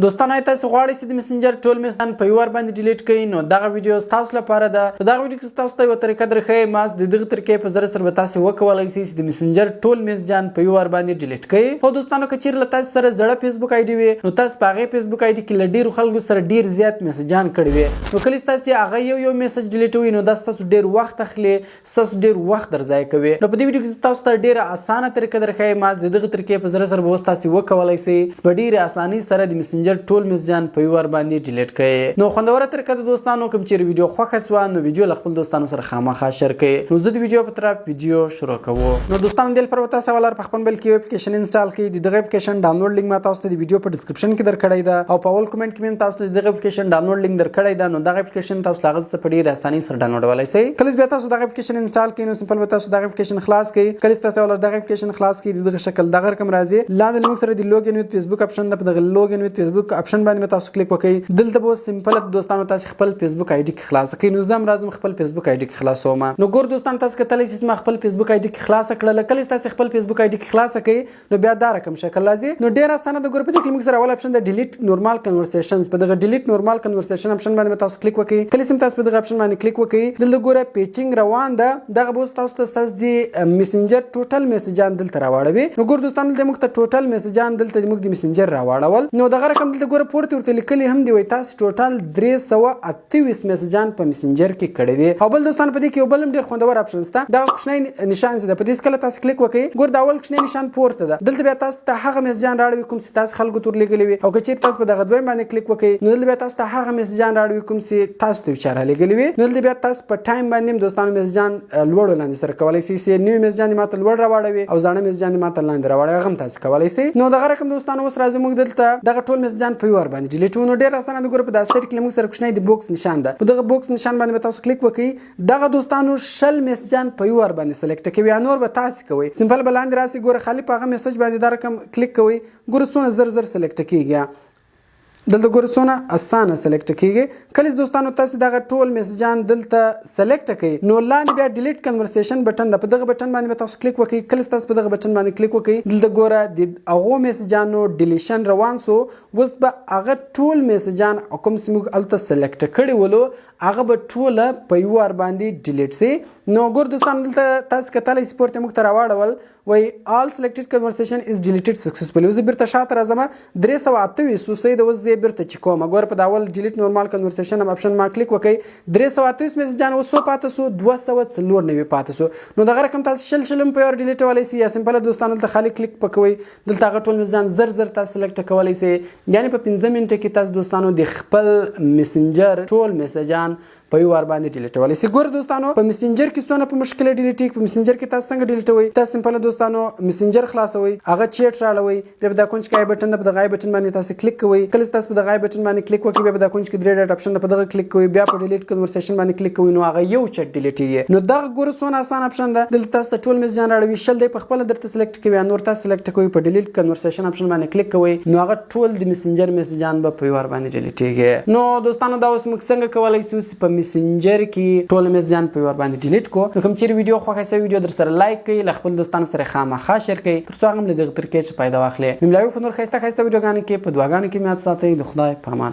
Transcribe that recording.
دوستانو تاسو غواړئ چې د میسنجر ټول میسج په یو ور باندې ډیلیټ کړئ نو دغه ویډیو تاسو لپاره ده. په دغه ویډیو کې تاسو ته یو طریقه درښیم ماس د دغه طریقې په ذریعه سره به تاسو وکولای شئ چې د میسنجر ټول میسجان په یو ور باندې ډیلیټ کړئ. خو دوستانو که چیرې تاسو سره زړه فیسبوک آی ډي وي نو تاسو په هغه فیسبوک آی ډي کې له ډیرو خلکو سره ډیر زیات میسجان کړي وي نو کله تاسو هغه یو میسج ډیلیټوي نو دا تاسو ډیر وخت اخلي، تاسو ډیر وخت درځای کوي. نو په دې ویډیو کې تاسو ته ډیره اسانه طریقه درښیم ماس د دغه طریقې په ذریعه سره به تاسو وکولای شئ په ډیره اسانۍ سره د میسنجر ټول میسجان په یو ور باندې ډیلیټ کړئ. نو خوندوره طریقه د دوستانو کوم چې ویډیو خوښه شوه نو ویډیو له خپل دوستانو سره خامخا شیر کړئ. نو زه د ویډیو په طرف ویډیو شروع کوم. نو دوستانو دل پر وتا سوالار په خپل بل کې اپلیکیشن انسټال کړئ. دغه اپلیکیشن ډاونلوډ لینک ما تاسو ته د ویډیو په ډسکرپشن کې درکړی دا او په اول کمنټ کې تاسو ته دغه اپلیکیشن ډاونلوډ لینک درکړی دا. نو دغه اپلیکیشن تاسو لاغه څه په ډیره اسانۍ سره ډاونلوډولای شئ. کله چې تاسو دغه اپلیکیشن انسټال کړئ نو سمپل تاسو دغه اپلیکیشن خلاص کړئ. کله چې تاسو ولر دغه اپلیکیشن خلاص کړئ دغه شکل دغه رقم راځي لاندې موږ سره د لوګین وذ فیسبوک اپشن د دغه لوګین وذ فیسبوک اپشن باندې تاسو کلیک وکړئ. دلته به سمپل دوستانو تاسو خپل فیسبوک آی ډي کې خلاص کړئ. نو زم راځم خپل فیسبوک آی ډي کې خلاصوم. نو ګور دوستانو تاسو کتلی چې ما خپل فیسبوک آی ډي کې خلاص کړل. کله تاسو خپل فیسبوک آی ډي کې خلاص کړئ نو بیا دا رقم شکل راځي. نو ډیر اسانه د ګور په دې کې موږ سره اول اپشن د ډیلیټ نورمال کنورسیشنز په دغه ډیلیټ نورمال کنورسیشن اپشن باندې تاسو کلیک وکړئ. کله چې تاسو په دغه اپشن باندې کلیک وکړئ دلته ګوره پیچینګ روان ده دغه به تاسو ته د میسنجر ټوټل میسجان دلته راوړوي. نو ګور دوستانو دلته موږ ته ټوټل میسجان دلته موږ د میسنجر راوړول. نو دغه رقم دلته ګوره پورته ورته لیکلي هم دی وای تاسو ټوټل 328 میسجان په میسنجر کې کړی دي. او بل دوستانو په دې کې یو بل ډیر خوندور اپشن شته دا کوښنۍ نشان زده په دې کله تاسو کلیک وکړئ ګور دا اول کوښنۍ نشان پورته ده دلته بیا تاسو ته هغه میسجان راوړي کوم چې تاسو خلکو تور لګلې وي. او که چیرې تاسو په دغه دویم باندې کلیک وکړئ نو دلته بیا تاسو ته هغه میسجان راوړي کوم چې تاسو ته اشاره لګلې وي. نو دلته بیا تاسو په ټایم باندې دوستانو میسجان لوړ وړاندې سره کولای شئ چې نیو میسجان ماته لوړ راوړوي او ځانه میسجان ماته لاندې راوړوي هغه تاسو کولای شئ. نو دغه رقم دوستانو اوس راځو موږ دلته دغه ټول میسجان په یو ور باندې ډیلیټ نو ډیر اسانه د ګروپ د سایت کې موږ سره کوښنۍ د بوکس نشان ده په دغه بوکس نشان باندې تاسو کلیک وکړئ دغه دوستانو شل میسجان په یو ور باندې سلیکټ کوي یا نور به تاسو کوي سمپل بلاندې راسي ګوره خالی په هغه میسج باندې دا رقم کلیک کوي ګوره څونه زر زر سلیکټ کیږي دلته ګوره څونه اسانه سلیکټ کیږي. کله دوستانو تاسو دغه ټول میسجان دلته سلیکټ کړئ نو لاندې بیا ډیلیټ کنورسیشن بٹن ده په دغه بٹن باندې تاسو کلیک وکړئ. کله تاسو په دغه بٹن باندې کلیک وکړئ دلته ګوره د هغو میسجانو ډیلیشن روان سو اوس به هغه ټول میسجان کوم چې موږ الته سلیکټ کړي ولو هغه به ټوله په یو ور باندې ډیلیټ سي. نو ګور دوستانو دلته تاسو کتلی سپورت موږ ته راوړول وای آل سلیکټډ کنورسیشن از ډیلیټډ سکسسفولي اوس بیرته شاته راځم 328 سو د اوس زه بیرته چې کوم ګور په داول ډیلیټ نورمال کنورسیشن اپشن ما کلیک وکړئ 328 میسجان اوس پاتې سو 294 پاتې سو. نو دغه رقم تاسو شلم په یو ډیلیټ ولای سي یا سمپل دوستانو دلته خالی کلیک پکوي دلته هغه ټول میسجان زر زر تاسو سلیکټ کولای سي یعنی په 15 منټه کې تاسو دوستانو د خپل میسنجر ټول میسجان په یو ور باندې ډیلیټ ولای سي. ګور دوستانو په میسنجر کې څونه په مشکل ډیلیټ په میسنجر کې تاسو څنګه ډیلیټوي تاسو سمپل دوستانو میسنجر خلاصوي هغه چیټ راړوي بیا د کونج کې بٹن په دغه بٹن باندې تاسو کلیک کوئ. کله تاسو په دغه بٹن باندې کلیک وکړئ بیا د کونج کې درې ډاټ اپشن په دغه کلیک کوئ بیا په ډیلیټ کنورسیشن باندې کلیک کوئ نو هغه یو چټ ډیلیټ نو دغه ګور څونه آسان اپشن ده دلته تاسو ټول میسجان راړوي شل دی په خپل درته سلیکټ کوي نور تاسو سلیکټ کوئ په ډیلیټ کنورسیشن اپشن باندې کلیک کوئ نو هغه ټول د میسنجر میسجان په یو ور باندې ډیلیټ. نو دوستانو دا اوس موږ څنګه کولای شو په میسنجر کې ټول میسجان په یو ور باندې ډیلیټ کو. نو کوم چې ویډیو خوښه شوی ویډیو در سره لایک کړئ ل خپل دوستانو سره خامخا شیر کړئ تر څو هغه له دغه طریقې څخه فائدہ واخلي. نو ملایو په نور خسته ویډیوګانو کې په دواګانو کې میات ساتئ د خدای په امان.